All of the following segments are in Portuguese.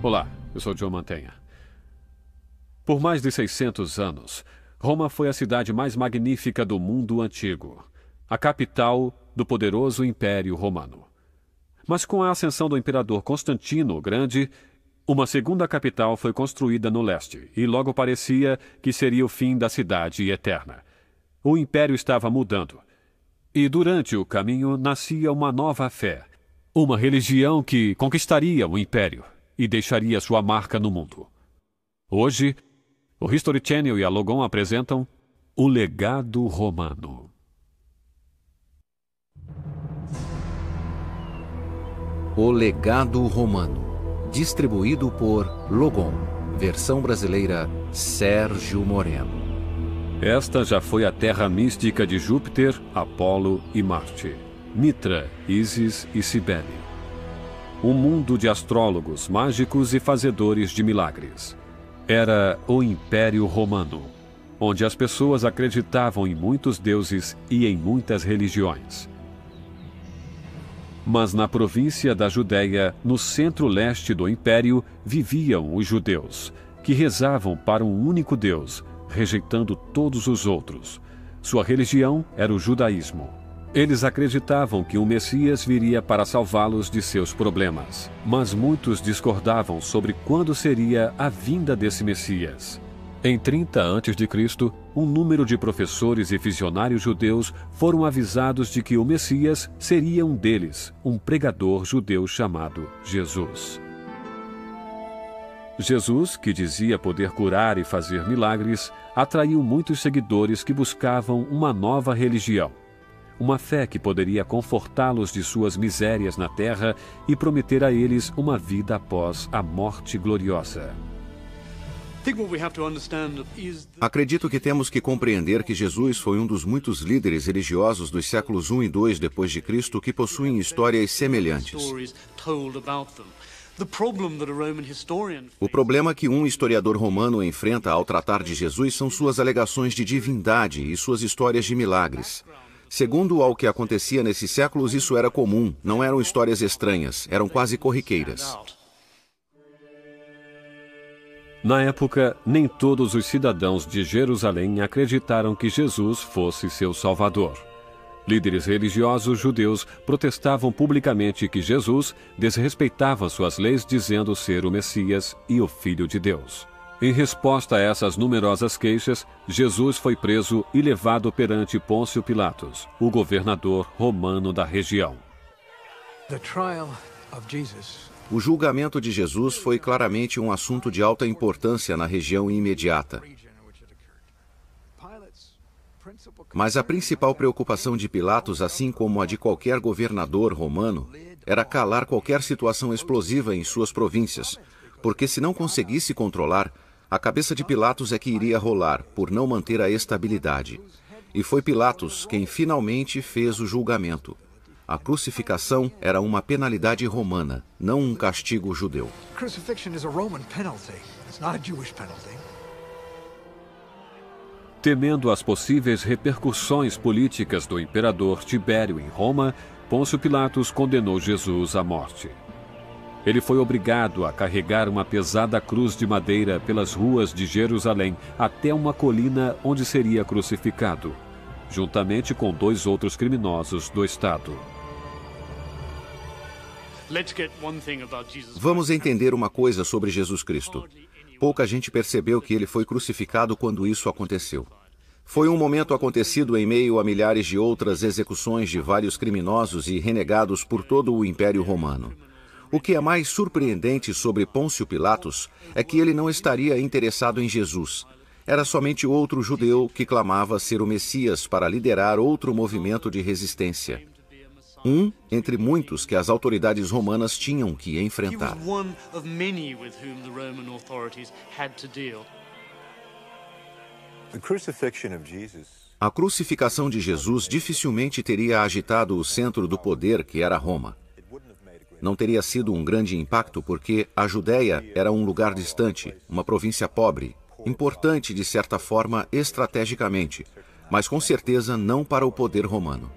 Olá, eu sou John Mantegna. Por mais de 600 anos, Roma foi a cidade mais magnífica do mundo antigo, a capital do poderoso Império Romano. Mas com a ascensão do imperador Constantino o Grande, uma segunda capital foi construída no leste, e logo parecia que seria o fim da cidade eterna. O império estava mudando, e durante o caminho nascia uma nova fé, uma religião que conquistaria o império e deixaria sua marca no mundo. Hoje, o History Channel e a Logon apresentam o legado romano. O legado romano, distribuído por Logon, versão brasileira Sérgio Moreno. Esta já foi a terra mística de Júpiter, Apolo e Marte, Mitra, Ísis e Cibele. Um mundo de astrólogos, mágicos e fazedores de milagres. Era o Império Romano, onde as pessoas acreditavam em muitos deuses e em muitas religiões. Mas na província da Judéia, no centro-leste do Império, viviam os judeus, que rezavam para um único Deus, rejeitando todos os outros. Sua religião era o judaísmo. Eles acreditavam que o Messias viria para salvá-los de seus problemas. Mas muitos discordavam sobre quando seria a vinda desse Messias. Em 30 a.C., um número de professores e visionários judeus foram avisados de que o Messias seria um deles, um pregador judeu chamado Jesus. Jesus, que dizia poder curar e fazer milagres, atraiu muitos seguidores que buscavam uma nova religião. Uma fé que poderia confortá-los de suas misérias na terra e prometer a eles uma vida após a morte gloriosa. Acredito que temos que compreender que Jesus foi um dos muitos líderes religiosos dos séculos 1 e 2 depois de Cristo que possuem histórias semelhantes. O problema que um historiador romano enfrenta ao tratar de Jesus são suas alegações de divindade e suas histórias de milagres. Segundo ao que acontecia nesses séculos, isso era comum, não eram histórias estranhas, eram quase corriqueiras. Na época, nem todos os cidadãos de Jerusalém acreditaram que Jesus fosse seu Salvador. Líderes religiosos judeus protestavam publicamente que Jesus desrespeitava suas leis, dizendo ser o Messias e o Filho de Deus. Em resposta a essas numerosas queixas, Jesus foi preso e levado perante Pôncio Pilatos, o governador romano da região. O julgamento de Jesus foi claramente um assunto de alta importância na região imediata. Mas a principal preocupação de Pilatos, assim como a de qualquer governador romano, era calar qualquer situação explosiva em suas províncias, porque se não conseguisse controlar, a cabeça de Pilatos é que iria rolar, por não manter a estabilidade. E foi Pilatos quem finalmente fez o julgamento. A crucificação era uma penalidade romana, não um castigo judeu. Temendo as possíveis repercussões políticas do imperador Tibério em Roma, Pôncio Pilatos condenou Jesus à morte. Ele foi obrigado a carregar uma pesada cruz de madeira pelas ruas de Jerusalém até uma colina onde seria crucificado, juntamente com 2 outros criminosos do estado. Vamos entender uma coisa sobre Jesus Cristo. Pouca gente percebeu que ele foi crucificado quando isso aconteceu. Foi um momento acontecido em meio a milhares de outras execuções de vários criminosos e renegados por todo o Império Romano. O que é mais surpreendente sobre Pôncio Pilatos é que ele não estaria interessado em Jesus. Era somente outro judeu que clamava ser o Messias para liderar outro movimento de resistência. Um entre muitos que as autoridades romanas tinham que enfrentar. A crucificação de Jesus dificilmente teria agitado o centro do poder, que era Roma. Não teria sido um grande impacto porque a Judéia era um lugar distante, uma província pobre, importante de certa forma estrategicamente, mas com certeza não para o poder romano.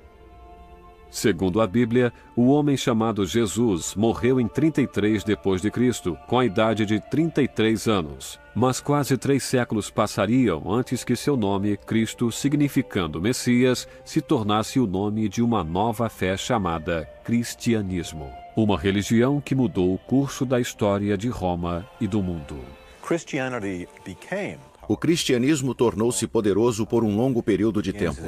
Segundo a Bíblia, o homem chamado Jesus morreu em 33 depois de Cristo, com a idade de 33 anos. Mas quase 3 séculos passariam antes que seu nome, Cristo, significando Messias, se tornasse o nome de uma nova fé chamada cristianismo. Uma religião que mudou o curso da história de Roma e do mundo. O cristianismo tornou-se poderoso por um longo período de tempo.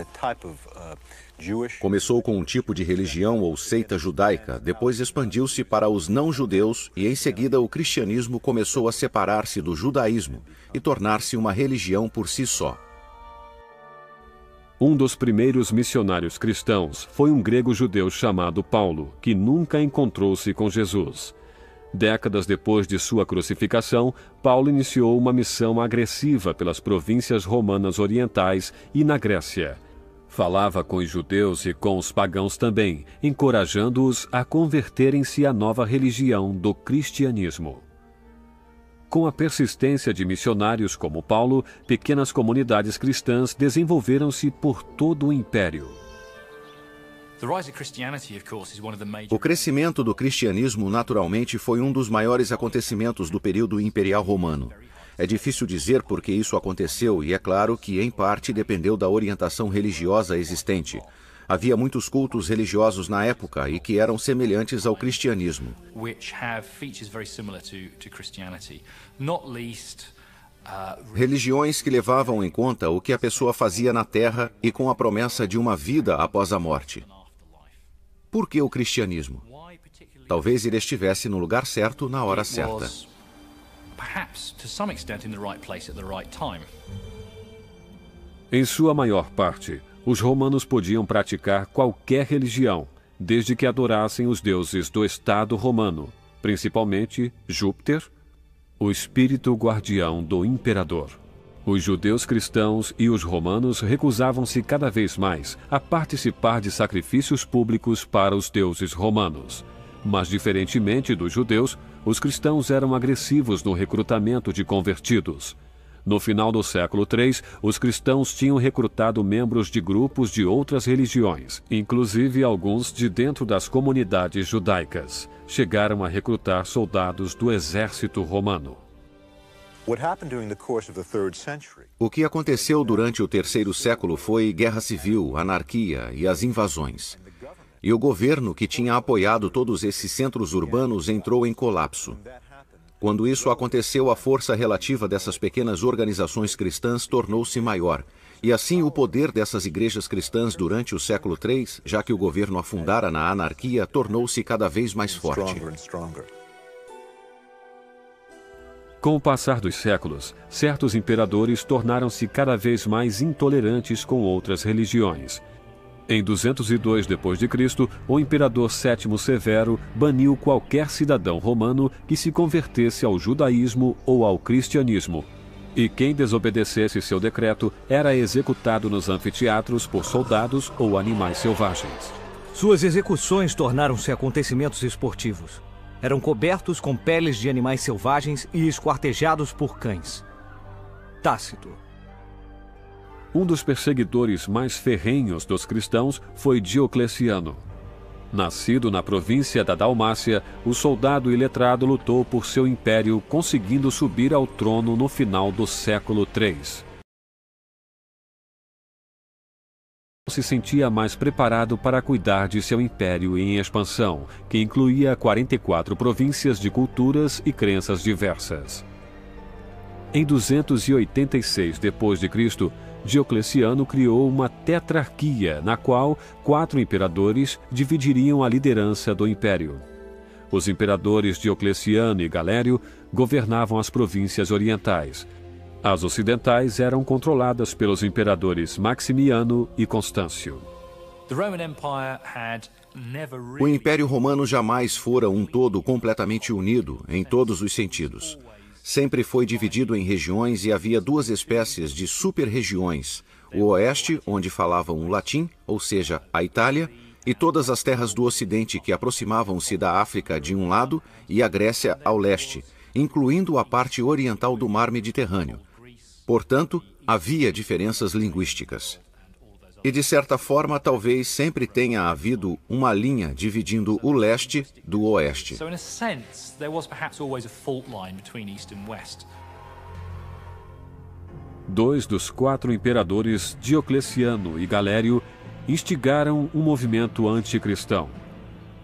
Começou com um tipo de religião ou seita judaica, depois expandiu-se para os não-judeus e, em seguida, o cristianismo começou a separar-se do judaísmo e tornar-se uma religião por si só. Um dos primeiros missionários cristãos foi um grego-judeu chamado Paulo, que nunca encontrou-se com Jesus. Décadas depois de sua crucificação, Paulo iniciou uma missão agressiva pelas províncias romanas orientais e na Grécia. Falava com os judeus e com os pagãos também, encorajando-os a converterem-se à nova religião do cristianismo. Com a persistência de missionários como Paulo, pequenas comunidades cristãs desenvolveram-se por todo o império. O crescimento do cristianismo, naturalmente, foi um dos maiores acontecimentos do período imperial romano. É difícil dizer por que isso aconteceu e é claro que, em parte, dependeu da orientação religiosa existente. Havia muitos cultos religiosos na época e que eram semelhantes ao cristianismo. Religiões que levavam em conta o que a pessoa fazia na terra e com a promessa de uma vida após a morte. Por que o cristianismo? Talvez ele estivesse no lugar certo na hora certa. Em sua maior parte, os romanos podiam praticar qualquer religião, desde que adorassem os deuses do Estado romano, principalmente Júpiter, o espírito guardião do imperador. Os judeus cristãos e os romanos recusavam-se cada vez mais a participar de sacrifícios públicos para os deuses romanos. Mas, diferentemente dos judeus, os cristãos eram agressivos no recrutamento de convertidos. No final do século III, os cristãos tinham recrutado membros de grupos de outras religiões, inclusive alguns de dentro das comunidades judaicas. Chegaram a recrutar soldados do exército romano. O que aconteceu durante o terceiro século foi guerra civil, anarquia e as invasões. E o governo, que tinha apoiado todos esses centros urbanos, entrou em colapso. Quando isso aconteceu, a força relativa dessas pequenas organizações cristãs tornou-se maior. E assim o poder dessas igrejas cristãs durante o século III, já que o governo afundara na anarquia, tornou-se cada vez mais forte. Com o passar dos séculos, certos imperadores tornaram-se cada vez mais intolerantes com outras religiões. Em 202 d.C., o imperador Sétimo Severo baniu qualquer cidadão romano que se convertesse ao judaísmo ou ao cristianismo, e quem desobedecesse seu decreto era executado nos anfiteatros por soldados ou animais selvagens. Suas execuções tornaram-se acontecimentos esportivos. Eram cobertos com peles de animais selvagens e esquartejados por cães. Tácito. Um dos perseguidores mais ferrenhos dos cristãos foi Diocleciano. Nascido na província da Dalmácia, o soldado iletrado lutou por seu império, conseguindo subir ao trono no final do século III. Se sentia mais preparado para cuidar de seu império em expansão, que incluía 44 províncias de culturas e crenças diversas. Em 286 d.C., Diocleciano criou uma tetrarquia, na qual 4 imperadores dividiriam a liderança do império. Os imperadores Diocleciano e Galério governavam as províncias orientais. As ocidentais eram controladas pelos imperadores Maximiano e Constâncio. O Império Romano jamais fora um todo completamente unido, em todos os sentidos. Sempre foi dividido em regiões e havia 2 espécies de super-regiões. O Oeste, onde falavam o latim, ou seja, a Itália, e todas as terras do Ocidente que aproximavam-se da África de um lado e a Grécia ao leste, incluindo a parte oriental do mar Mediterrâneo. Portanto, havia diferenças linguísticas. E, de certa forma, talvez sempre tenha havido uma linha dividindo o leste do oeste. So, in a sense, there was perhaps always a fault line between East and West. 2 dos 4 imperadores, Diocleciano e Galério, instigaram um movimento anticristão.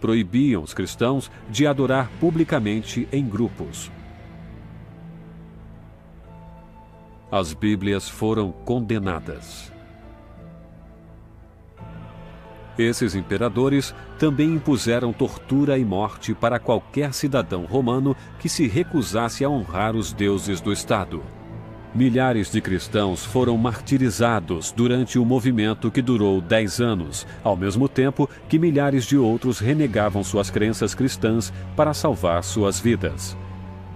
Proibiam os cristãos de adorar publicamente em grupos. As Bíblias foram condenadas. Esses imperadores também impuseram tortura e morte para qualquer cidadão romano que se recusasse a honrar os deuses do Estado. Milhares de cristãos foram martirizados durante o movimento que durou 10 anos, ao mesmo tempo que milhares de outros renegavam suas crenças cristãs para salvar suas vidas.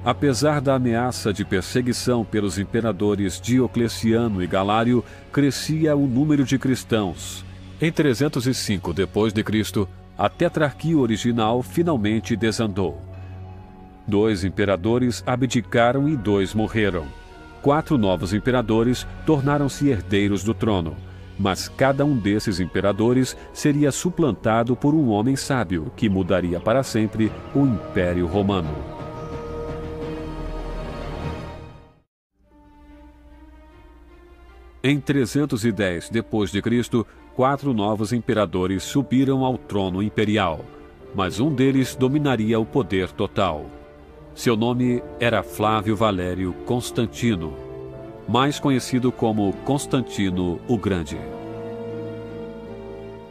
Apesar da ameaça de perseguição pelos imperadores Diocleciano e Galário, crescia o número de cristãos. Em 305 d.C., a tetrarquia original finalmente desandou. 2 imperadores abdicaram e 2 morreram. 4 novos imperadores tornaram-se herdeiros do trono, mas cada um desses imperadores seria suplantado por um homem sábio que mudaria para sempre o Império Romano. Em 310 d.C., 4 novos imperadores subiram ao trono imperial, mas um deles dominaria o poder total. Seu nome era Flávio Valério Constantino, mais conhecido como Constantino o Grande.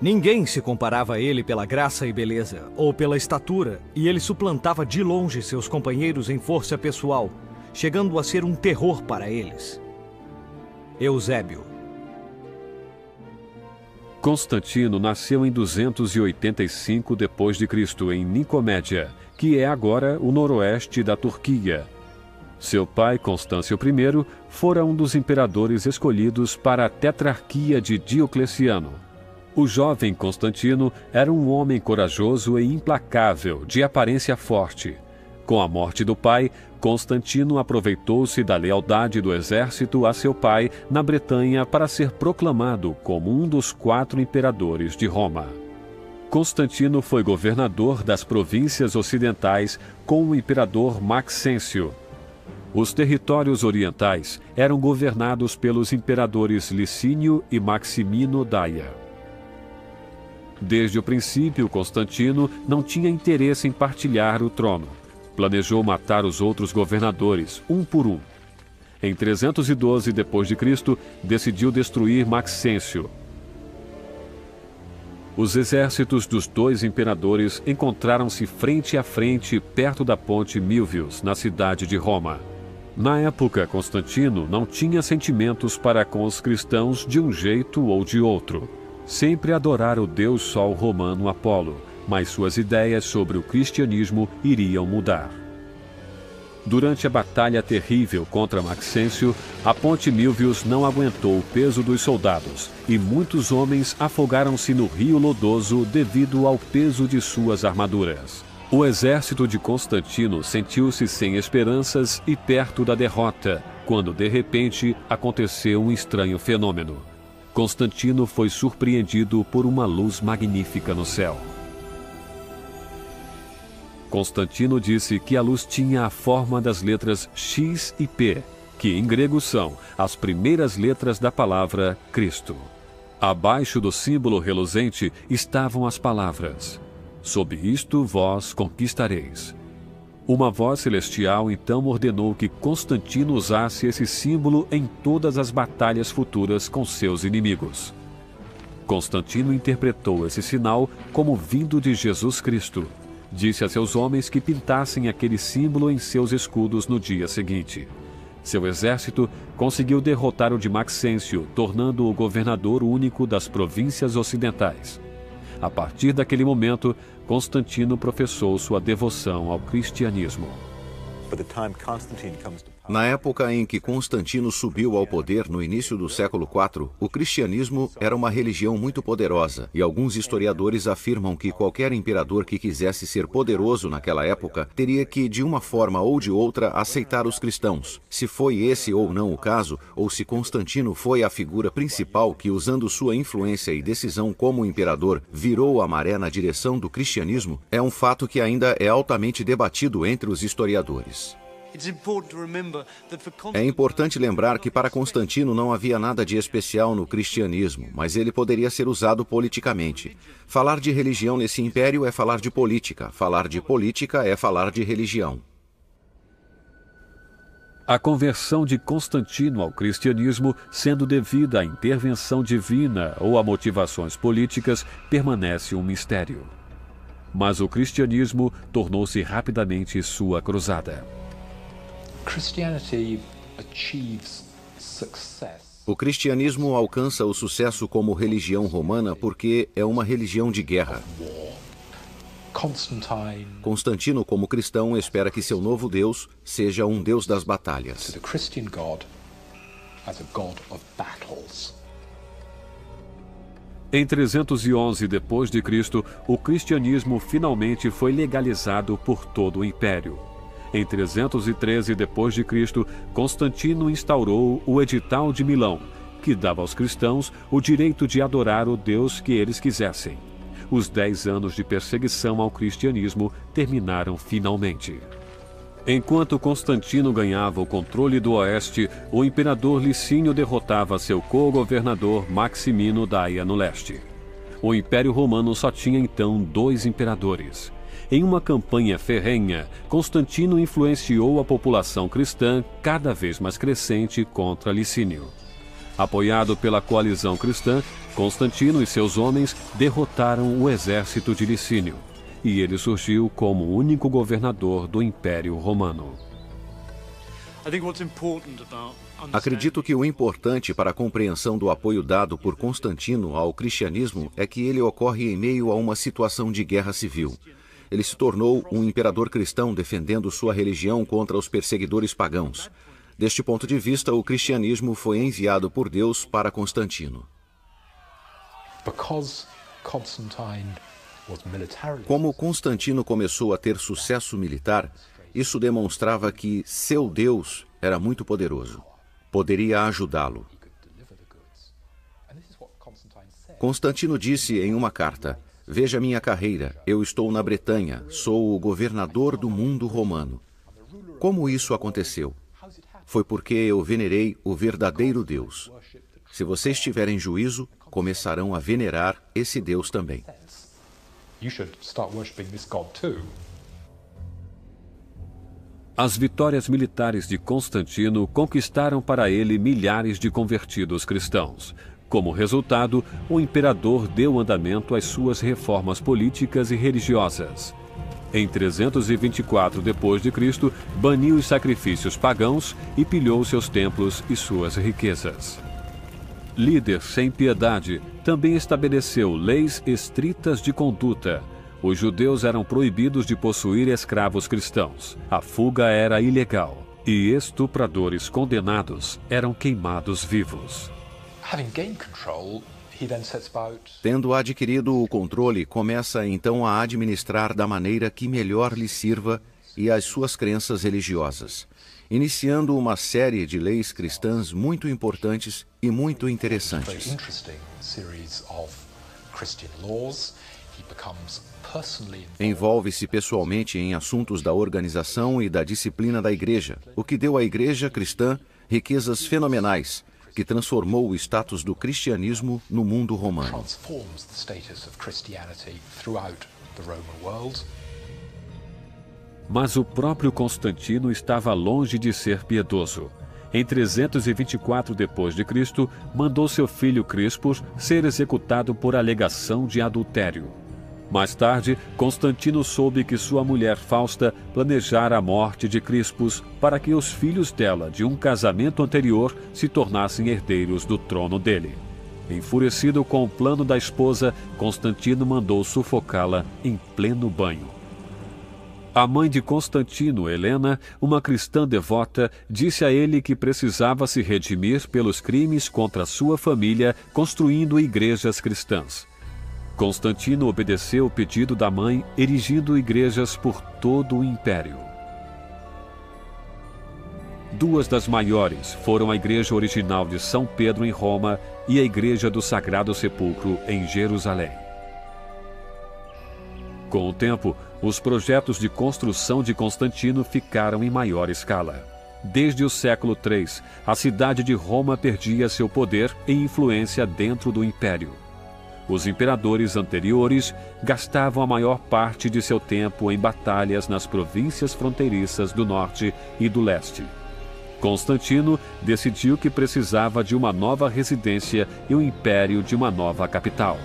Ninguém se comparava a ele pela graça e beleza, ou pela estatura, e ele suplantava de longe seus companheiros em força pessoal, chegando a ser um terror para eles. Eusébio. Constantino nasceu em 285 d.C. em Nicomédia, que é agora o noroeste da Turquia. Seu pai, Constâncio I, fora um dos imperadores escolhidos para a tetrarquia de Diocleciano. O jovem Constantino era um homem corajoso e implacável, de aparência forte. Com a morte do pai, Constantino aproveitou-se da lealdade do exército a seu pai na Bretanha para ser proclamado como um dos 4 imperadores de Roma. Constantino foi governador das províncias ocidentais com o imperador Maxêncio. Os territórios orientais eram governados pelos imperadores Licínio e Maximino Daia. Desde o princípio, Constantino não tinha interesse em partilhar o trono. Planejou matar os outros governadores, um por um. Em 312 d.C., decidiu destruir Maxêncio. Os exércitos dos 2 imperadores encontraram-se frente a frente perto da ponte Milvius, na cidade de Roma. Na época, Constantino não tinha sentimentos para com os cristãos de um jeito ou de outro. Sempre adorara o deus sol romano Apolo, mas suas ideias sobre o cristianismo iriam mudar. Durante a batalha terrível contra Maxêncio, a ponte Milvius não aguentou o peso dos soldados e muitos homens afogaram-se no rio lodoso devido ao peso de suas armaduras. O exército de Constantino sentiu-se sem esperanças e perto da derrota, quando de repente aconteceu um estranho fenômeno. Constantino foi surpreendido por uma luz magnífica no céu. Constantino disse que a luz tinha a forma das letras X e P, que em grego são as primeiras letras da palavra Cristo. Abaixo do símbolo reluzente estavam as palavras: sob isto vós conquistareis. Uma voz celestial então ordenou que Constantino usasse esse símbolo em todas as batalhas futuras com seus inimigos. Constantino interpretou esse sinal como vindo de Jesus Cristo. Disse a seus homens que pintassem aquele símbolo em seus escudos no dia seguinte. Seu exército conseguiu derrotar o de Maxêncio, tornando-o governador único das províncias ocidentais. A partir daquele momento, Constantino professou sua devoção ao cristianismo. Na época em que Constantino subiu ao poder no início do século IV, o cristianismo era uma religião muito poderosa, e alguns historiadores afirmam que qualquer imperador que quisesse ser poderoso naquela época teria que, de uma forma ou de outra, aceitar os cristãos. Se foi esse ou não o caso, ou se Constantino foi a figura principal que, usando sua influência e decisão como imperador, virou a maré na direção do cristianismo, é um fato que ainda é altamente debatido entre os historiadores. É importante lembrar que para Constantino não havia nada de especial no cristianismo, mas ele poderia ser usado politicamente. Falar de religião nesse império é falar de política. Falar de política é falar de religião. A conversão de Constantino ao cristianismo, sendo devida à intervenção divina ou a motivações políticas, permanece um mistério. Mas o cristianismo tornou-se rapidamente sua cruzada. O cristianismo alcança o sucesso como religião romana porque é uma religião de guerra. Constantino, como cristão, espera que seu novo Deus seja um Deus das batalhas. Em 311 d.C., o cristianismo finalmente foi legalizado por todo o império. Em 313 d.C., Constantino instaurou o Edital de Milão, que dava aos cristãos o direito de adorar o Deus que eles quisessem. Os 10 anos de perseguição ao cristianismo terminaram finalmente. Enquanto Constantino ganhava o controle do oeste, o imperador Licínio derrotava seu co-governador Maximino Daia no leste. O Império Romano só tinha então 2 imperadores. Em uma campanha ferrenha, Constantino influenciou a população cristã cada vez mais crescente contra Licínio. Apoiado pela coalizão cristã, Constantino e seus homens derrotaram o exército de Licínio, e ele surgiu como o único governador do Império Romano. Acredito que o importante para a compreensão do apoio dado por Constantino ao cristianismo é que ele ocorre em meio a uma situação de guerra civil. Ele se tornou um imperador cristão defendendo sua religião contra os perseguidores pagãos. Deste ponto de vista, o cristianismo foi enviado por Deus para Constantino. Como Constantino começou a ter sucesso militar, isso demonstrava que seu Deus era muito poderoso. Poderia ajudá-lo. Constantino disse em uma carta: "Veja minha carreira, eu estou na Bretanha, sou o governador do mundo romano." Como isso aconteceu? Foi porque eu venerei o verdadeiro Deus. Se vocês tiverem juízo, começarão a venerar esse Deus também. As vitórias militares de Constantino conquistaram para ele milhares de convertidos cristãos. Como resultado, o imperador deu andamento às suas reformas políticas e religiosas. Em 324 d.C., baniu os sacrifícios pagãos e pilhou seus templos e suas riquezas. Líder sem piedade, também estabeleceu leis estritas de conduta. Os judeus eram proibidos de possuir escravos cristãos. A fuga era ilegal. E estupradores condenados eram queimados vivos. Tendo adquirido o controle, começa então a administrar da maneira que melhor lhe sirva e às suas crenças religiosas, iniciando uma série de leis cristãs muito importantes e muito interessantes. Envolve-se pessoalmente em assuntos da organização e da disciplina da igreja, o que deu à igreja cristã riquezas fenomenais, que transformou o status do cristianismo no mundo romano. Mas o próprio Constantino estava longe de ser piedoso. Em 324 d.C., mandou seu filho Crispus ser executado por alegação de adultério. Mais tarde, Constantino soube que sua mulher Fausta planejara a morte de Crispus para que os filhos dela de um casamento anterior se tornassem herdeiros do trono dele. Enfurecido com o plano da esposa, Constantino mandou sufocá-la em pleno banho. A mãe de Constantino, Helena, uma cristã devota, disse a ele que precisava se redimir pelos crimes contra sua família, construindo igrejas cristãs. Constantino obedeceu o pedido da mãe, erigindo igrejas por todo o império. Duas das maiores foram a igreja original de São Pedro em Roma e a igreja do Sagrado Sepulcro em Jerusalém. Com o tempo, os projetos de construção de Constantino ficaram em maior escala. Desde o século III, a cidade de Roma perdia seu poder e influência dentro do império. Os imperadores anteriores gastavam a maior parte de seu tempo em batalhas nas províncias fronteiriças do norte e do leste. Constantino decidiu que precisava de uma nova residência e o império de uma nova capital.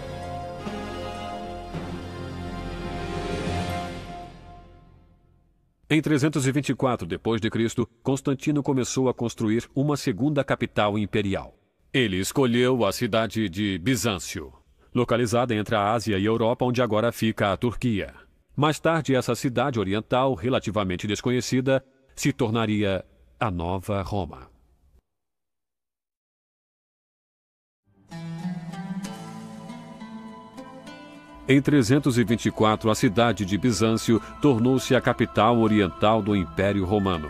Em 324 d.C., Constantino começou a construir uma segunda capital imperial. Ele escolheu a cidade de Bizâncio, localizada entre a Ásia e a Europa, onde agora fica a Turquia. Mais tarde, essa cidade oriental, relativamente desconhecida, se tornaria a Nova Roma. Em 324, a cidade de Bizâncio tornou-se a capital oriental do Império Romano.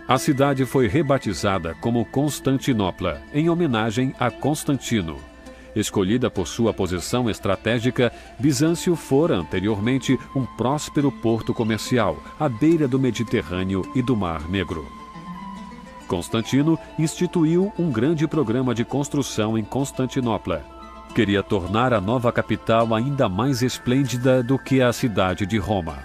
A cidade foi rebatizada como Constantinopla, em homenagem a Constantino. Escolhida por sua posição estratégica, Bizâncio fora anteriormente um próspero porto comercial, à beira do Mediterrâneo e do Mar Negro. Constantino instituiu um grande programa de construção em Constantinopla. Queria tornar a nova capital ainda mais esplêndida do que a cidade de Roma.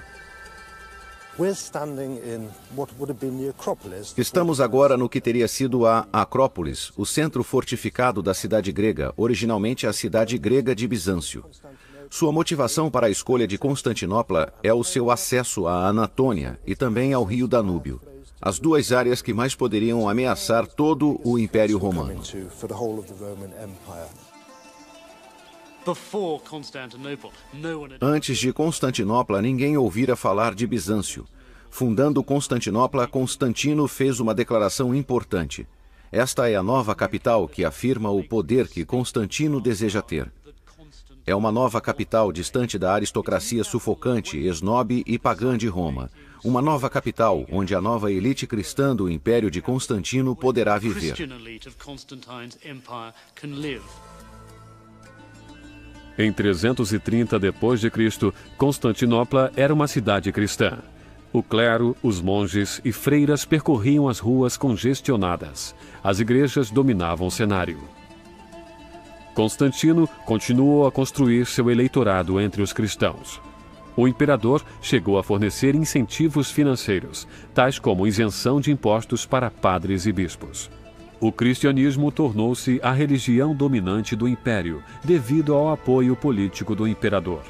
Estamos agora no que teria sido a Acrópolis, o centro fortificado da cidade grega, originalmente a cidade grega de Bizâncio. Sua motivação para a escolha de Constantinopla é o seu acesso à Anatôlia e também ao rio Danúbio, as duas áreas que mais poderiam ameaçar todo o Império Romano. Antes de Constantinopla, ninguém ouvira falar de Bizâncio. Fundando Constantinopla, Constantino fez uma declaração importante. Esta é a nova capital que afirma o poder que Constantino deseja ter. É uma nova capital distante da aristocracia sufocante, esnobe e pagã de Roma. Uma nova capital onde a nova elite cristã do Império de Constantino poderá viver. Em 330 d.C., Constantinopla era uma cidade cristã. O clero, os monges e freiras percorriam as ruas congestionadas. As igrejas dominavam o cenário. Constantino continuou a construir seu eleitorado entre os cristãos. O imperador chegou a fornecer incentivos financeiros, tais como isenção de impostos para padres e bispos. O cristianismo tornou-se a religião dominante do império, devido ao apoio político do imperador.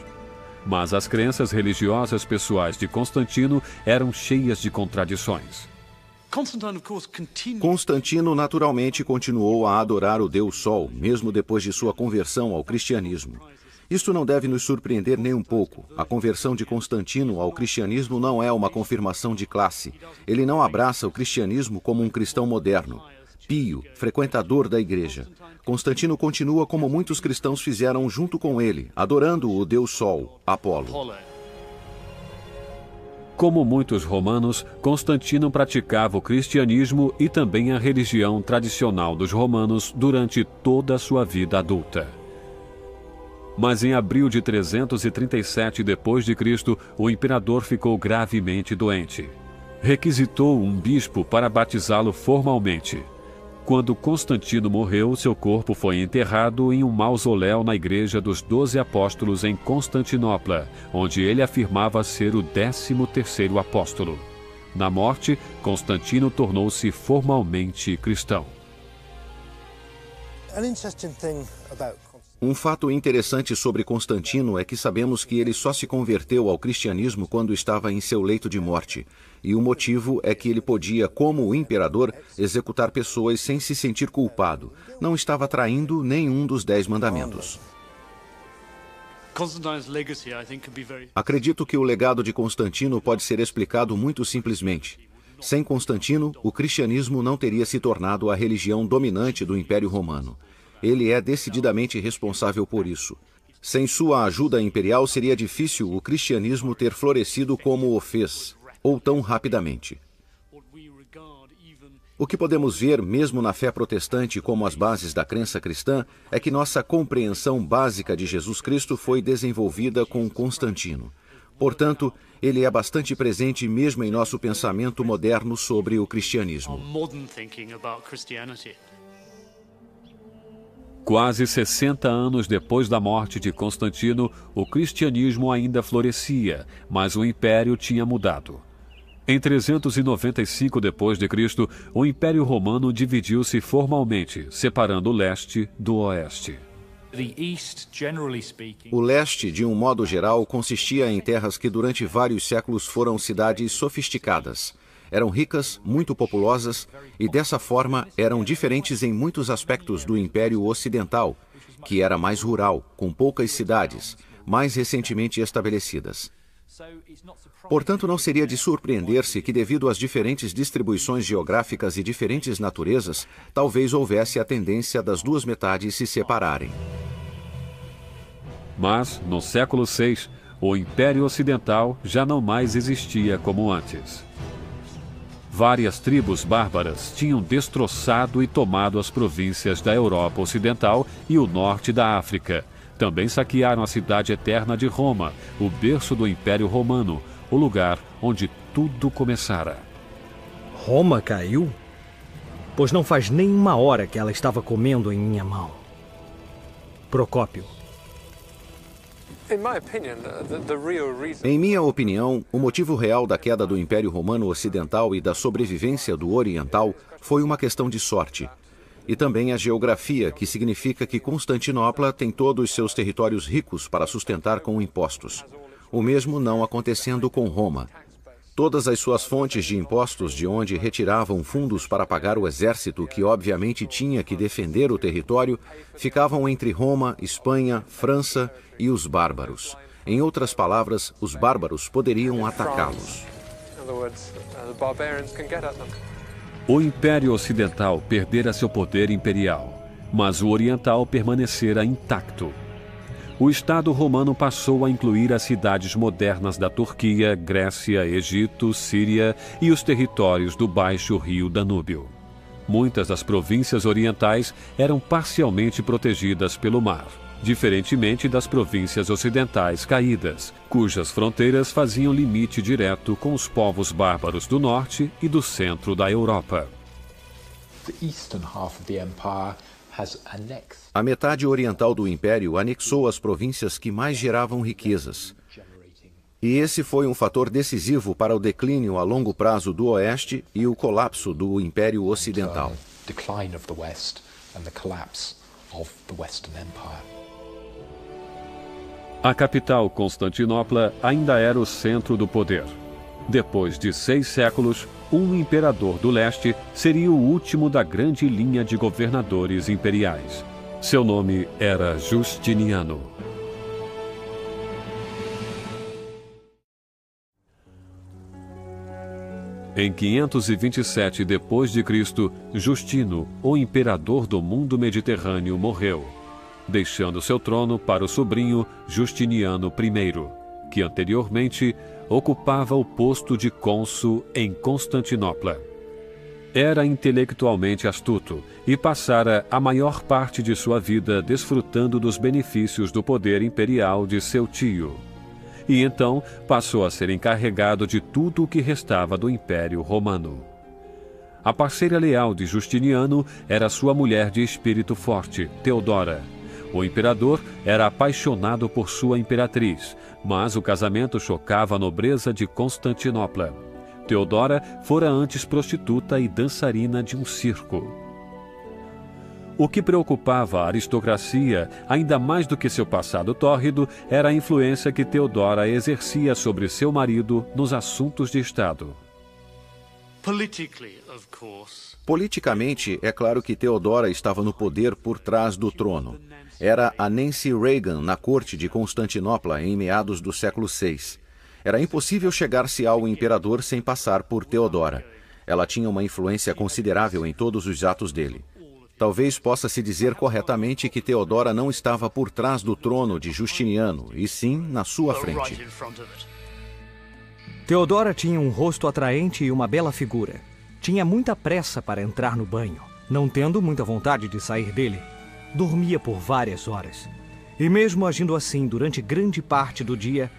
Mas as crenças religiosas pessoais de Constantino eram cheias de contradições. Constantino naturalmente continuou a adorar o Deus Sol, mesmo depois de sua conversão ao cristianismo. Isto não deve nos surpreender nem um pouco. A conversão de Constantino ao cristianismo não é uma confirmação de classe. Ele não abraça o cristianismo como um cristão moderno, pio, frequentador da igreja. Constantino continua como muitos cristãos fizeram junto com ele, adorando o Deus Sol, Apolo. Como muitos romanos, Constantino praticava o cristianismo e também a religião tradicional dos romanos durante toda a sua vida adulta. Mas em abril de 337 d.C., o imperador ficou gravemente doente. Requisitou um bispo para batizá-lo formalmente. Quando Constantino morreu, seu corpo foi enterrado em um mausoléu na Igreja dos 12 Apóstolos em Constantinopla, onde ele afirmava ser o 13º apóstolo. Na morte, Constantino tornou-se formalmente cristão. Um fato interessante sobre Constantino é que sabemos que ele só se converteu ao cristianismo quando estava em seu leito de morte. E o motivo é que ele podia, como o imperador, executar pessoas sem se sentir culpado. Não estava traindo nenhum dos 10 mandamentos. Acredito que o legado de Constantino pode ser explicado muito simplesmente. Sem Constantino, o cristianismo não teria se tornado a religião dominante do Império Romano. Ele é decididamente responsável por isso. Sem sua ajuda imperial, seria difícil o cristianismo ter florescido como o fez, ou tão rapidamente. O que podemos ver, mesmo na fé protestante como as bases da crença cristã, é que nossa compreensão básica de Jesus Cristo foi desenvolvida com Constantino. Portanto, ele é bastante presente mesmo em nosso pensamento moderno sobre o cristianismo. Quase 60 anos depois da morte de Constantino, o cristianismo ainda florescia, mas o império tinha mudado. Em 395 d.C., o Império Romano dividiu-se formalmente, separando o leste do oeste. O leste, de um modo geral, consistia em terras que durante vários séculos foram cidades sofisticadas. Eram ricas, muito populosas e, dessa forma, eram diferentes em muitos aspectos do Império Ocidental, que era mais rural, com poucas cidades, mais recentemente estabelecidas. Portanto, não seria de surpreender-se que, devido às diferentes distribuições geográficas e diferentes naturezas, talvez houvesse a tendência das duas metades se separarem. Mas, no século VI, o Império Ocidental já não mais existia como antes. Várias tribos bárbaras tinham destroçado e tomado as províncias da Europa Ocidental e o norte da África. Também saquearam a cidade eterna de Roma, o berço do Império Romano, o lugar onde tudo começara. Roma caiu? Pois não faz nem uma hora que ela estava comendo em minha mão. Procópio. Em minha opinião, o motivo real da queda do Império Romano Ocidental e da sobrevivência do Oriental foi uma questão de sorte. E também a geografia, que significa que Constantinopla tem todos os seus territórios ricos para sustentar com impostos. O mesmo não acontecendo com Roma. Todas as suas fontes de impostos de onde retiravam fundos para pagar o exército que obviamente tinha que defender o território, ficavam entre Roma, Espanha, França e os bárbaros. Em outras palavras, os bárbaros poderiam atacá-los. O Império Ocidental perdera seu poder imperial, mas o Oriental permanecera intacto. O Estado romano passou a incluir as cidades modernas da Turquia, Grécia, Egito, Síria e os territórios do Baixo Rio Danúbio. Muitas das províncias orientais eram parcialmente protegidas pelo mar, diferentemente das províncias ocidentais caídas, cujas fronteiras faziam limite direto com os povos bárbaros do norte e do centro da Europa. A metade oriental do Império anexou as províncias que mais geravam riquezas. E esse foi um fator decisivo para o declínio a longo prazo do Oeste e o colapso do Império Ocidental. A capital, Constantinopla, ainda era o centro do poder. Depois de 6 séculos, um imperador do leste seria o último da grande linha de governadores imperiais. Seu nome era Justiniano. Em 527 d.C., Justino, o imperador do mundo mediterrâneo, morreu, deixando seu trono para o sobrinho Justiniano I, que anteriormente ocupava o posto de cônsul em Constantinopla. Era intelectualmente astuto e passara a maior parte de sua vida desfrutando dos benefícios do poder imperial de seu tio. E então passou a ser encarregado de tudo o que restava do Império Romano. A parceira leal de Justiniano era sua mulher de espírito forte, Teodora. O imperador era apaixonado por sua imperatriz, mas o casamento chocava a nobreza de Constantinopla. Teodora fora antes prostituta e dançarina de um circo. O que preocupava a aristocracia, ainda mais do que seu passado tórrido, era a influência que Teodora exercia sobre seu marido nos assuntos de Estado. Politicamente, é claro que Teodora estava no poder por trás do trono. Era a Nancy Reagan na corte de Constantinopla em meados do século VI. Era impossível chegar-se ao imperador sem passar por Teodora. Ela tinha uma influência considerável em todos os atos dele. Talvez possa-se dizer corretamente que Teodora não estava por trás do trono de Justiniano, e sim na sua frente. Teodora tinha um rosto atraente e uma bela figura. Tinha muita pressa para entrar no banho, não tendo muita vontade de sair dele. Dormia por várias horas. E mesmo agindo assim durante grande parte do dia,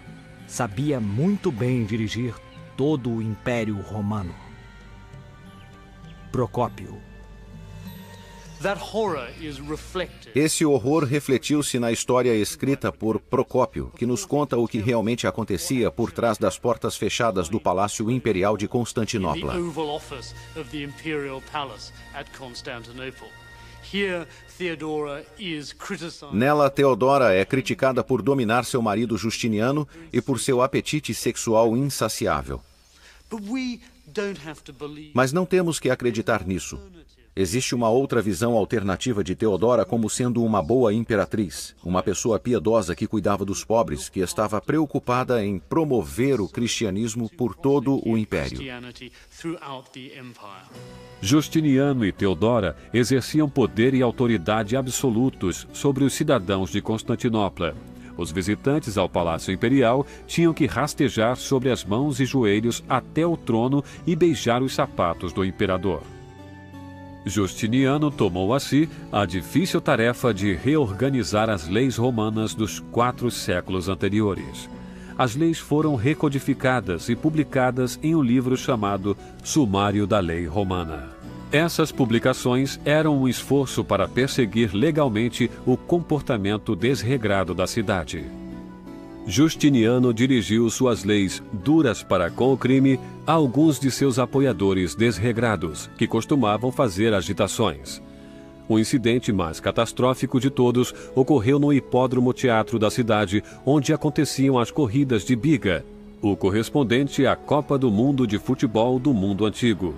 sabia muito bem dirigir todo o Império Romano. Procópio. Esse horror refletiu-se na história escrita por Procópio, que nos conta o que realmente acontecia por trás das portas fechadas do Palácio Imperial de Constantinopla. Nela, Teodora é criticada por dominar seu marido Justiniano e por seu apetite sexual insaciável. Mas não temos que acreditar nisso. Existe uma outra visão alternativa de Teodora como sendo uma boa imperatriz, uma pessoa piedosa que cuidava dos pobres, que estava preocupada em promover o cristianismo por todo o império. Justiniano e Teodora exerciam poder e autoridade absolutos sobre os cidadãos de Constantinopla. Os visitantes ao Palácio Imperial tinham que rastejar sobre as mãos e joelhos até o trono e beijar os sapatos do imperador. Justiniano tomou a si a difícil tarefa de reorganizar as leis romanas dos 4 séculos anteriores. As leis foram recodificadas e publicadas em um livro chamado Sumário da Lei Romana. Essas publicações eram um esforço para perseguir legalmente o comportamento desregrado da cidade. Justiniano dirigiu suas leis duras para com o crime a alguns de seus apoiadores desregrados, que costumavam fazer agitações. O incidente mais catastrófico de todos ocorreu no hipódromo teatro da cidade, onde aconteciam as corridas de biga, o correspondente à Copa do Mundo de Futebol do mundo antigo.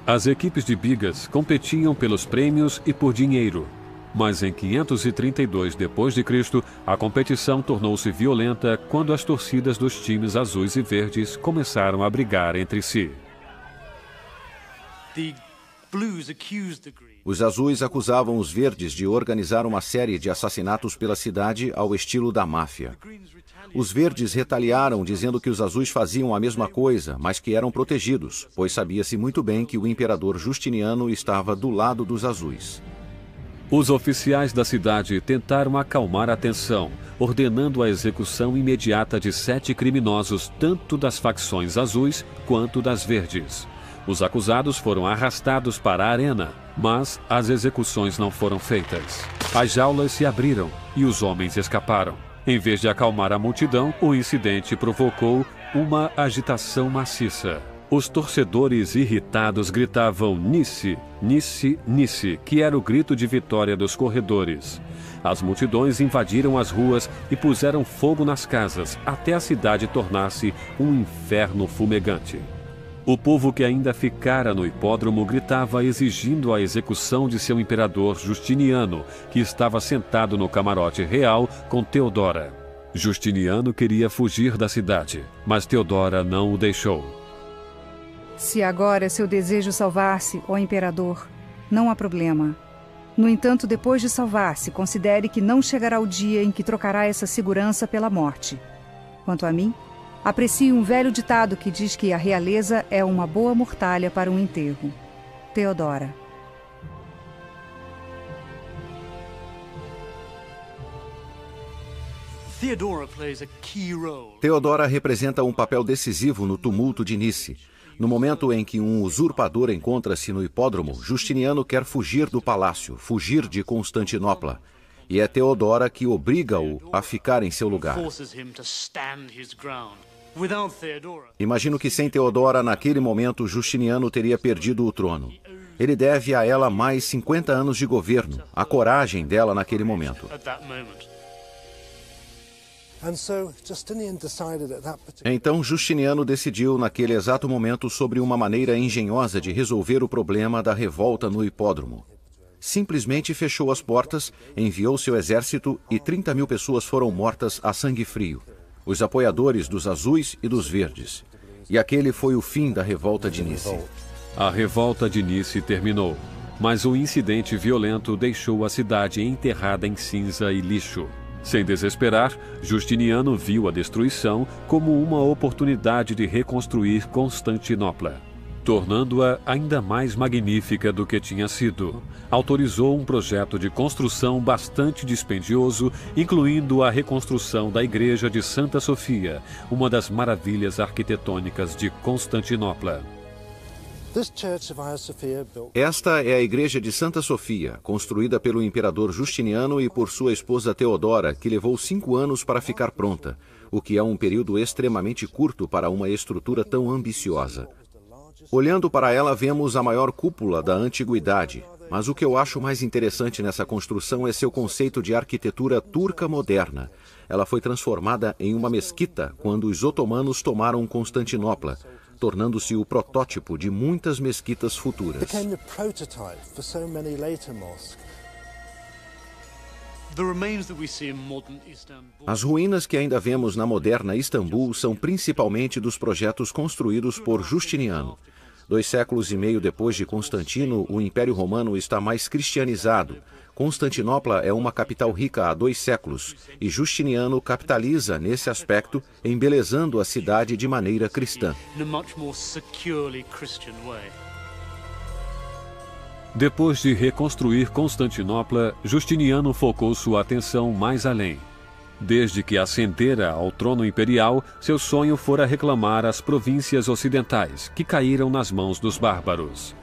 As equipes de bigas competiam pelos prêmios e por dinheiro. Mas em 532 d.C., a competição tornou-se violenta quando as torcidas dos times azuis e verdes começaram a brigar entre si. Os azuis acusavam os verdes de organizar uma série de assassinatos pela cidade ao estilo da máfia. Os verdes retaliaram dizendo que os azuis faziam a mesma coisa, mas que eram protegidos, pois sabia-se muito bem que o imperador Justiniano estava do lado dos azuis. Os oficiais da cidade tentaram acalmar a tensão, ordenando a execução imediata de 7 criminosos, tanto das facções azuis quanto das verdes. Os acusados foram arrastados para a arena, mas as execuções não foram feitas. As jaulas se abriram e os homens escaparam. Em vez de acalmar a multidão, o incidente provocou uma agitação maciça. Os torcedores irritados gritavam Nice, Nice, Nice, que era o grito de vitória dos corredores. As multidões invadiram as ruas e puseram fogo nas casas, até a cidade tornar-se um inferno fumegante. O povo que ainda ficara no hipódromo gritava exigindo a execução de seu imperador Justiniano, que estava sentado no camarote real com Teodora. Justiniano queria fugir da cidade, mas Teodora não o deixou. Se agora é seu desejo salvar-se, ó imperador, não há problema. No entanto, depois de salvar-se, considere que não chegará o dia em que trocará essa segurança pela morte. Quanto a mim, aprecio um velho ditado que diz que a realeza é uma boa mortalha para um enterro. Teodora. Teodora representa um papel decisivo no tumulto de Nice. No momento em que um usurpador encontra-se no hipódromo, Justiniano quer fugir do palácio, fugir de Constantinopla. E é Teodora que obriga-o a ficar em seu lugar. Imagino que sem Teodora, naquele momento, Justiniano teria perdido o trono. Ele deve a ela mais 50 anos de governo, a coragem dela naquele momento. Então Justiniano decidiu naquele exato momento sobre uma maneira engenhosa de resolver o problema da revolta no hipódromo. Simplesmente fechou as portas, enviou seu exército e 30.000 pessoas foram mortas a sangue frio. Os apoiadores dos azuis e dos verdes. E aquele foi o fim da revolta de Nice. A revolta de Nice terminou, mas o incidente violento deixou a cidade enterrada em cinza e lixo. Sem desesperar, Justiniano viu a destruição como uma oportunidade de reconstruir Constantinopla, tornando-a ainda mais magnífica do que tinha sido. Autorizou um projeto de construção bastante dispendioso, incluindo a reconstrução da Igreja de Santa Sofia, uma das maravilhas arquitetônicas de Constantinopla. Esta é a Igreja de Santa Sofia, construída pelo imperador Justiniano e por sua esposa Teodora, que levou 5 anos para ficar pronta, o que é um período extremamente curto para uma estrutura tão ambiciosa. Olhando para ela, vemos a maior cúpula da antiguidade, mas o que eu acho mais interessante nessa construção é seu conceito de arquitetura turca moderna. Ela foi transformada em uma mesquita quando os otomanos tomaram Constantinopla, tornando-se o protótipo de muitas mesquitas futuras. As ruínas que ainda vemos na moderna Istambul são principalmente dos projetos construídos por Justiniano. 2 séculos e meio depois de Constantino, o Império Romano está mais cristianizado. Constantinopla é uma capital rica há 2 séculos, e Justiniano capitaliza nesse aspecto, embelezando a cidade de maneira cristã. Depois de reconstruir Constantinopla, Justiniano focou sua atenção mais além. Desde que ascendera ao trono imperial, seu sonho fora reclamar as províncias ocidentais, que caíram nas mãos dos bárbaros.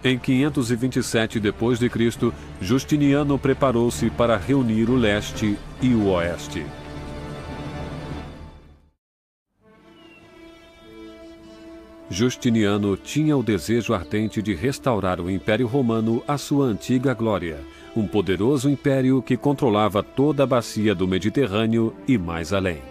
Em 527 d.C., Justiniano preparou-se para reunir o leste e o oeste. Justiniano tinha o desejo ardente de restaurar o Império Romano à sua antiga glória, um poderoso império que controlava toda a bacia do Mediterrâneo e mais além.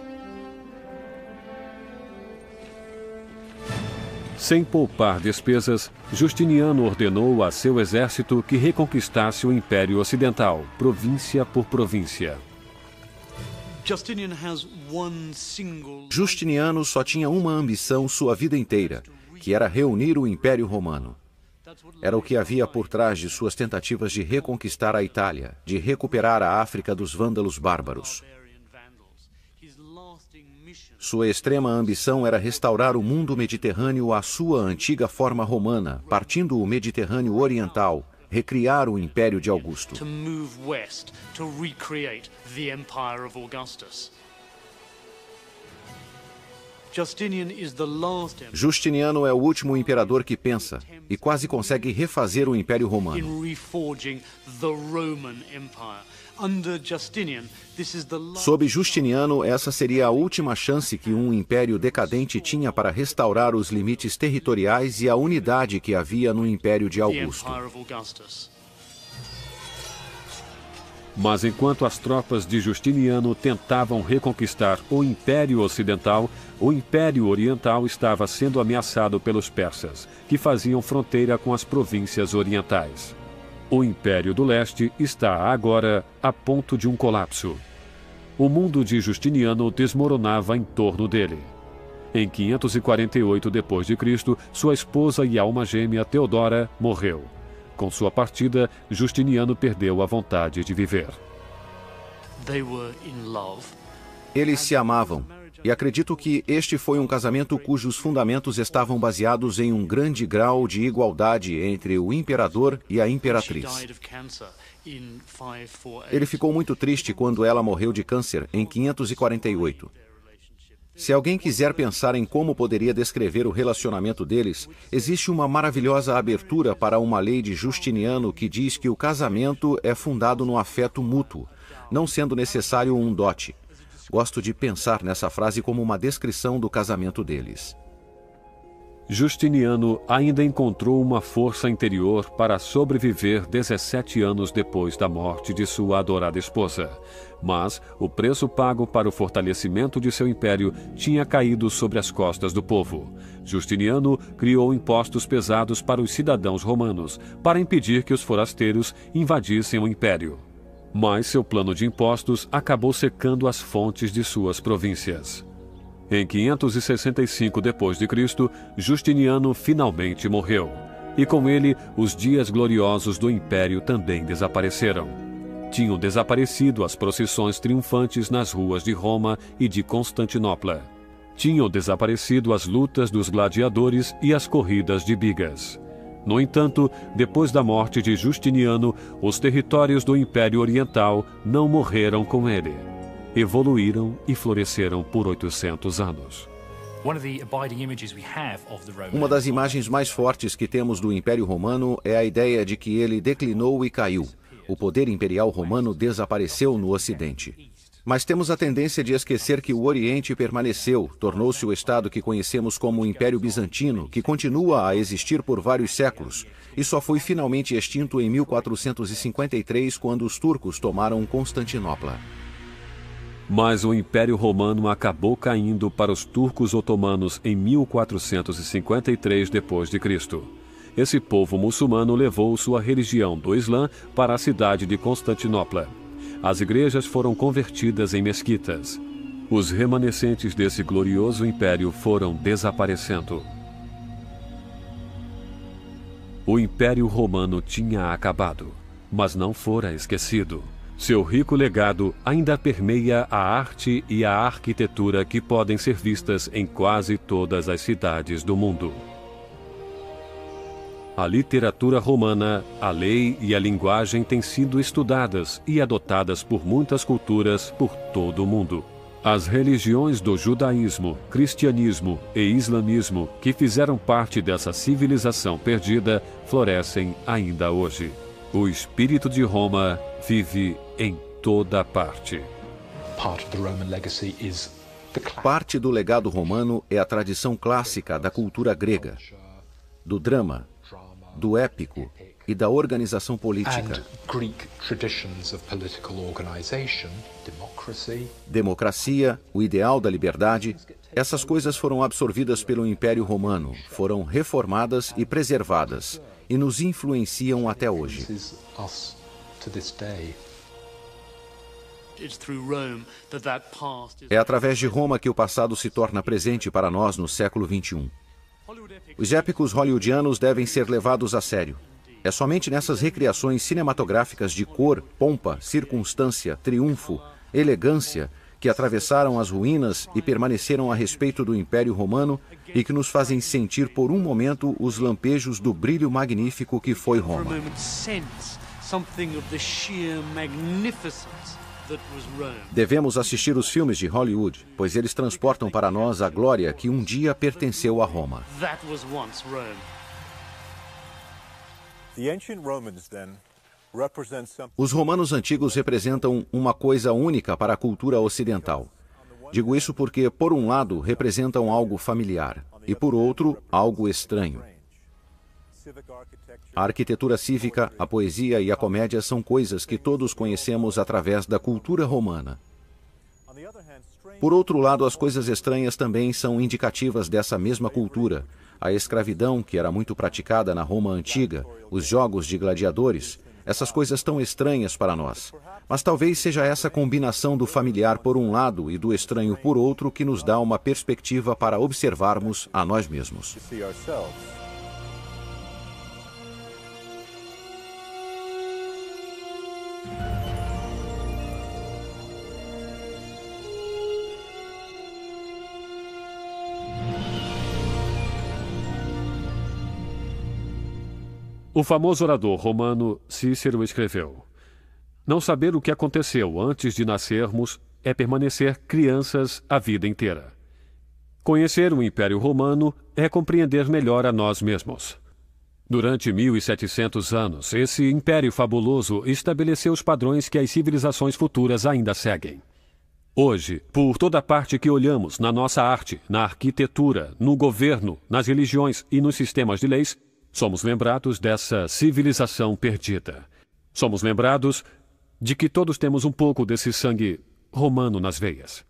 Sem poupar despesas, Justiniano ordenou a seu exército que reconquistasse o Império Ocidental, província por província. Justiniano só tinha uma ambição sua vida inteira, que era reunir o Império Romano. Era o que havia por trás de suas tentativas de reconquistar a Itália, de recuperar a África dos vândalos bárbaros. Sua extrema ambição era restaurar o mundo mediterrâneo à sua antiga forma romana, partindo o Mediterrâneo Oriental, recriar o Império de Augusto. Justiniano é o último imperador que pensa e quase consegue refazer o Império Romano. Sob Justiniano, essa seria a última chance que um império decadente tinha para restaurar os limites territoriais e a unidade que havia no Império de Augusto. Mas enquanto as tropas de Justiniano tentavam reconquistar o Império Ocidental, o Império Oriental estava sendo ameaçado pelos persas, que faziam fronteira com as províncias orientais. O Império do Leste está agora a ponto de um colapso. O mundo de Justiniano desmoronava em torno dele. Em 548 d.C., sua esposa e alma gêmea Teodora morreu. Com sua partida, Justiniano perdeu a vontade de viver. Eles se amavam, e acredito que este foi um casamento cujos fundamentos estavam baseados em um grande grau de igualdade entre o imperador e a imperatriz. Ele ficou muito triste quando ela morreu de câncer em 548. Se alguém quiser pensar em como poderia descrever o relacionamento deles, existe uma maravilhosa abertura para uma lei de Justiniano que diz que o casamento é fundado no afeto mútuo, não sendo necessário um dote. Gosto de pensar nessa frase como uma descrição do casamento deles. Justiniano ainda encontrou uma força interior para sobreviver 17 anos depois da morte de sua adorada esposa. Mas o preço pago para o fortalecimento de seu império tinha caído sobre as costas do povo. Justiniano criou impostos pesados para os cidadãos romanos, para impedir que os forasteiros invadissem o império. Mas seu plano de impostos acabou secando as fontes de suas províncias. Em 565 d.C., Justiniano finalmente morreu, e com ele os dias gloriosos do império também desapareceram. Tinham desaparecido as procissões triunfantes nas ruas de Roma e de Constantinopla. Tinham desaparecido as lutas dos gladiadores e as corridas de bigas. No entanto, depois da morte de Justiniano, os territórios do Império Oriental não morreram com ele. Evoluíram e floresceram por 800 anos. Uma das imagens mais fortes que temos do Império Romano é a ideia de que ele declinou e caiu. O poder imperial romano desapareceu no Ocidente. Mas temos a tendência de esquecer que o Oriente permaneceu, tornou-se o estado que conhecemos como o Império Bizantino, que continua a existir por vários séculos, e só foi finalmente extinto em 1453, quando os turcos tomaram Constantinopla. Mas o Império Romano acabou caindo para os turcos otomanos em 1453 d.C. Esse povo muçulmano levou sua religião do Islã para a cidade de Constantinopla. As igrejas foram convertidas em mesquitas. Os remanescentes desse glorioso império foram desaparecendo. O Império Romano tinha acabado, mas não fora esquecido. Seu rico legado ainda permeia a arte e a arquitetura que podem ser vistas em quase todas as cidades do mundo. A literatura romana, a lei e a linguagem têm sido estudadas e adotadas por muitas culturas por todo o mundo. As religiões do judaísmo, cristianismo e islamismo, que fizeram parte dessa civilização perdida, florescem ainda hoje. O espírito de Roma vive em toda parte. Parte do legado romano é a tradição clássica da cultura grega, do drama, do épico e da organização política. Democracia, o ideal da liberdade, essas coisas foram absorvidas pelo Império Romano, foram reformadas e preservadas, e nos influenciam até hoje. É através de Roma que o passado se torna presente para nós no século XXI. Os épicos hollywoodianos devem ser levados a sério. É somente nessas recriações cinematográficas de cor, pompa, circunstância, triunfo, elegância, que atravessaram as ruínas e permaneceram a respeito do Império Romano e que nos fazem sentir por um momento os lampejos do brilho magnífico que foi Roma. Devemos assistir os filmes de Hollywood, pois eles transportam para nós a glória que um dia pertenceu a Roma. Os romanos antigos representam uma coisa única para a cultura ocidental. Digo isso porque, por um lado, representam algo familiar e, por outro, algo estranho. A arquitetura cívica, a poesia e a comédia são coisas que todos conhecemos através da cultura romana. Por outro lado, as coisas estranhas também são indicativas dessa mesma cultura. A escravidão, que era muito praticada na Roma antiga, os jogos de gladiadores, essas coisas tão estranhas para nós. Mas talvez seja essa combinação do familiar por um lado e do estranho por outro que nos dá uma perspectiva para observarmos a nós mesmos. O famoso orador romano Cícero escreveu: "Não saber o que aconteceu antes de nascermos é permanecer crianças a vida inteira. Conhecer o Império Romano é compreender melhor a nós mesmos. Durante 1700 anos, esse império fabuloso estabeleceu os padrões que as civilizações futuras ainda seguem. Hoje, por toda parte que olhamos na nossa arte, na arquitetura, no governo, nas religiões e nos sistemas de leis, somos lembrados dessa civilização perdida. Somos lembrados de que todos temos um pouco desse sangue romano nas veias.